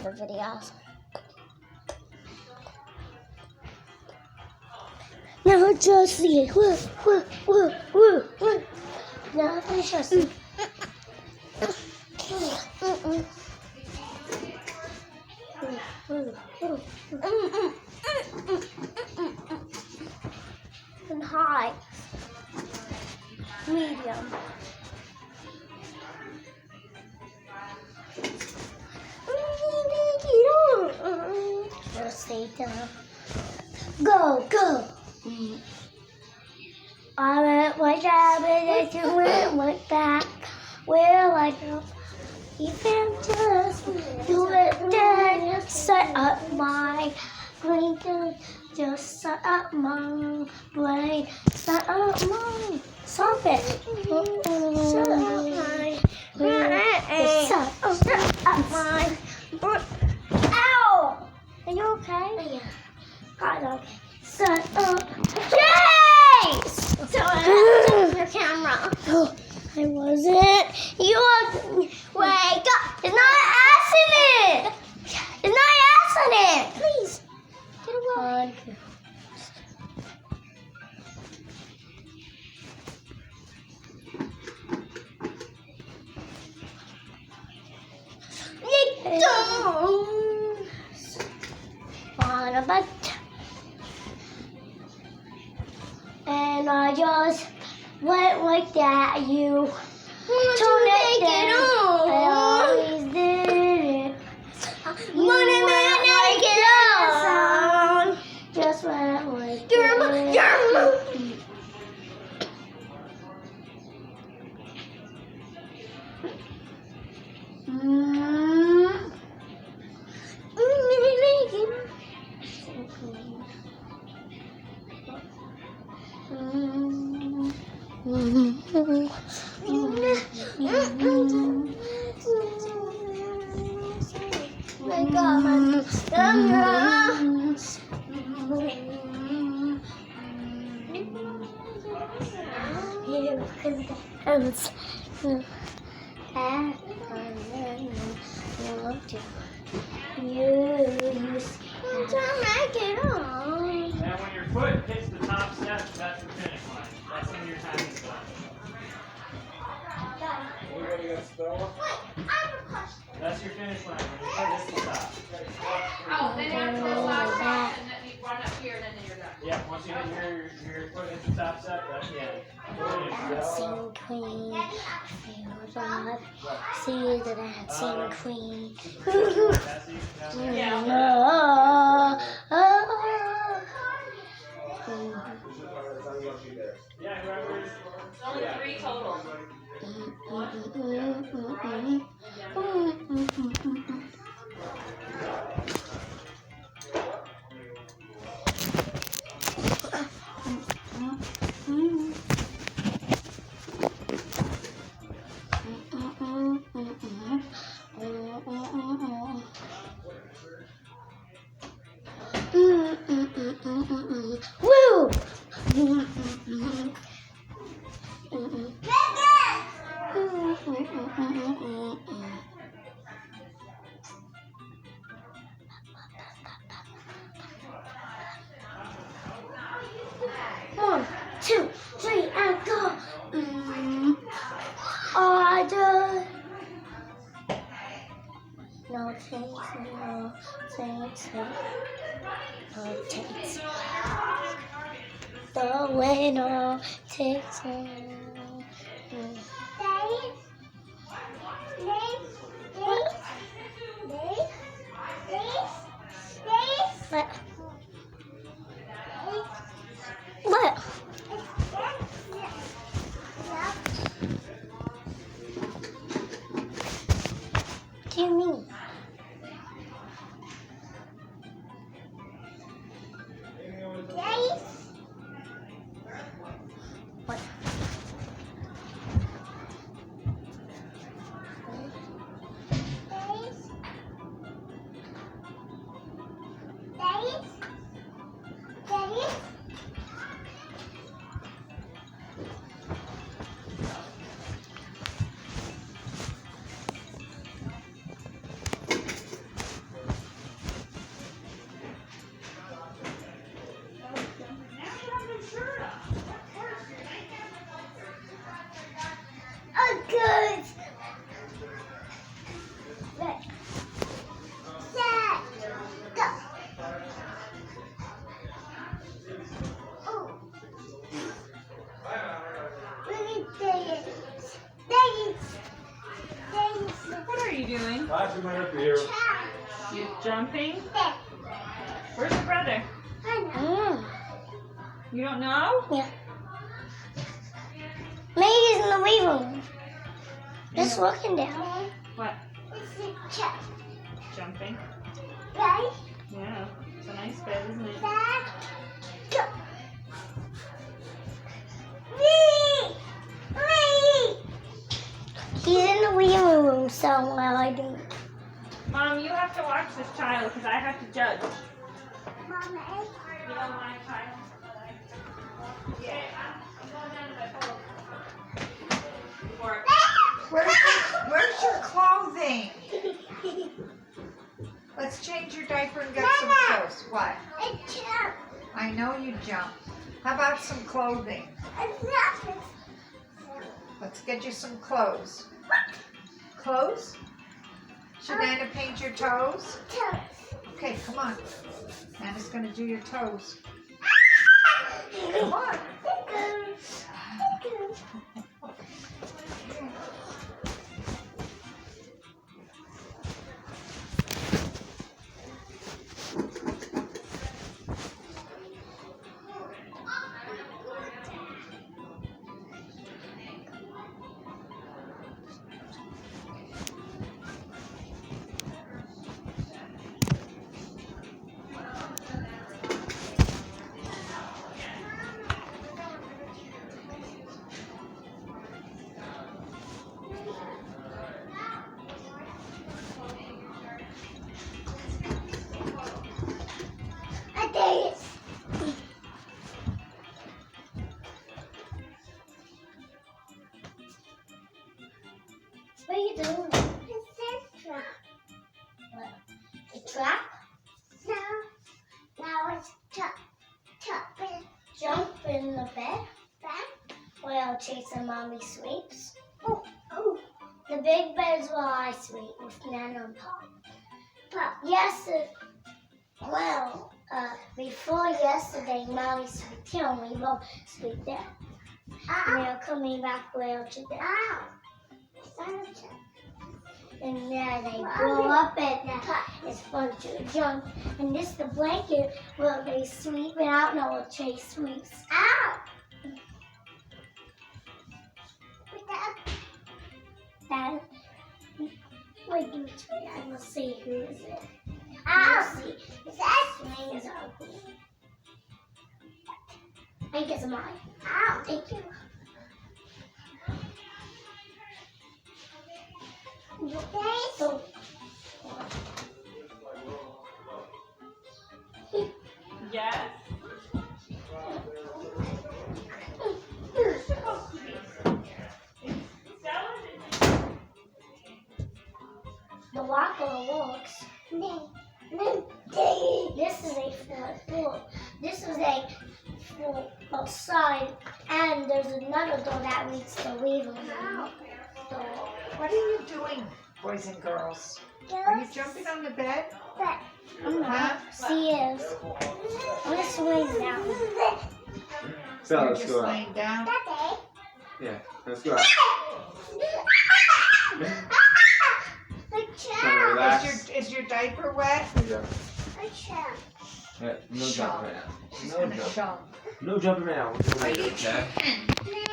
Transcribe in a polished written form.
other videos. Now just see it. Woo, woo, woo, woo, woo. Now let's just see. And high, medium. Just stay down. Go, go. I went my job and then went back. Where I go. Even just do it then. Set up my brain. Just set up my brain. Set up my. Stop it. Set up my brain. Set up my brain. Ow! Are you okay? Yeah. God, okay. Set up. Yay! So I your camera. Oh, I wasn't. You were. Wake up! It's not an accident. It's not an accident. Please get away. On a butt. And I just went like that. You told it down. I always did it. You went like it on. Just went like that. Now when your foot hits the top step, that's the finish line. That's when your time is done. That's your finish line. When your foot hits the top. Oh, then after this last shot, and then you run up here, and then you're done. Yeah, once you hit your foot hits the top step, that's the end. Dancing queen, feels alive. See the dancing queen. Yeah, whoever's. It's only 3 total. Woo! 1, 2, 3, and go. I do. No takes, no takes, no takes. The winner takes it. What? What do you mean? What? doing? Glad you made it here. You jumping? Where's your brother? You don't know? Yeah. Maybe he's in the wee room. Just looking down. What? It's a chest. Jumping? Right? Yeah. It's a nice bed, isn't it? Dad. Go. Wee! Wee! He's in the wee room somewhere, I think. Mom, you have to watch this child because I have to judge. Mommy. You don't mind, child? Yeah, I'm going down to the Where's your clothing? Let's change your diaper and get some clothes. What? It's jump. I know you jump. How about some clothing? It's nothing. Let's get you some clothes. Clothes? Should Nana paint your toes? Okay, come on. Nana's gonna do your toes. Come on. I did it. What are you doing? It's a trap. What? A trap? No. Now it's jump in the bed. While chasing mommy sleeps. Oh. The big bed's where I sleep with Nana on top. But before yesterday, mommy slept here and we both sleep there. And they're coming back where today. And then they grow up at that. It's fun to jump. And this the blanket where they sleep and I don't know what Chase sleeps. Ow! Dad, wait, give me to me. I will see who is it. Ow! See, that swing is ugly. I think it's mine. Ow! Thank you. So, Yes? the walker works. This is a floor. This is a floor outside, and there's another door that leads to the living room. Door. What are you doing, boys and girls? Are you jumping on the bed? I'm not. She is. I'm gonna swing now. So You're let's just go out. laying down. Yeah, let's go out. Trying to relax. Is your diaper wet? Yeah. Yeah, no jumping right now. She's No gonna jumping. jump. No jumping right now. We're Are doing you it, okay? jumping?